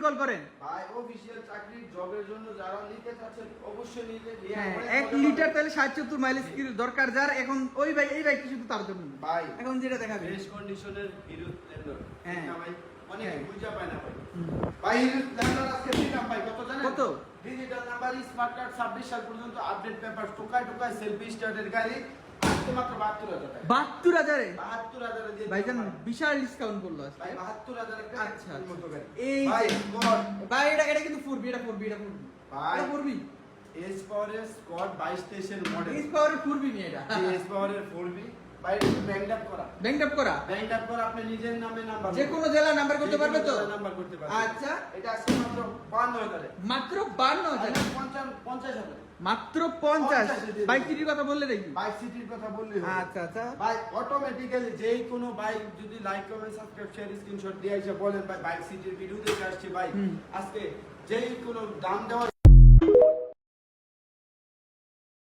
Call করেন ভাই official চাকরির জবের জন্য যারা নিতে চাচ্ছেন অবশ্যই নিতে। হ্যাঁ 1 লিটার তেলে 60-70 মাইলেজ কি দরকার যার এখন ওই ভাই এই বাইকটি শুধু তার জন্য ভাই এখন যেটা দেখাবে ফ্রেশ কন্ডিশনের হিরো স্প্লেন্ডার। হ্যাঁ না ভাই অনেক হ্যাঁ। বুঝা পায় না ভাই। ভাই হিরো স্প্লেন্ডার আজকে দিলাম ভাই কত জানেন? কত? ডিজিটাল নাম্বার স্মার্ট কার্ড 26 সাল পর্যন্ত আপডেট পেপার টোকায় টোকায় সেলফি স্টার্টের গাড়ি আজকে মাত্র 72,000 টাকা। 72,000 এ 72,000 এ দিয়ে ভাইজান বিশাল ডিসকাউন্ট করলো আজকে ভাই 72,000 টাকা আচ্ছা মতো গাড়ি। এই ভাই স্কট ভাই এটা কিন্তু 4B এটা 4B ভাই 4B এস পাওয়ারের স্কট 22-23 এর মডেল। এস পাওয়ারের 4B নি এটা এস পাওয়ারের 4B ভাই একটু ব্যাংক আপ করা। ব্যাংক আপ করা ব্যাংক আপ করা আপনি নিজের নামে নাম্বার যে কোনো জেলা নাম্বার করতে পারবে তো নাম্বার করতে পারবে। আচ্ছা এটা আজকে মাত্র 52,000 এ। মাত্র 52,000 50,000 মাত্র 50 50 বাইক সিটির কথা বললে দেখি বাইক সিটির কথা বললেই হবে। আচ্ছা আচ্ছা ভাই অটোমেটিক্যালি যেই কোনো বাইক যদি like comment subscribe share screenshot দিয়ে এসে বলেন ভাই বাইক সিটির ভিডিও দেখে আসছি ভাই হুম। আজকে যেই কোনো দাম দেওয়ার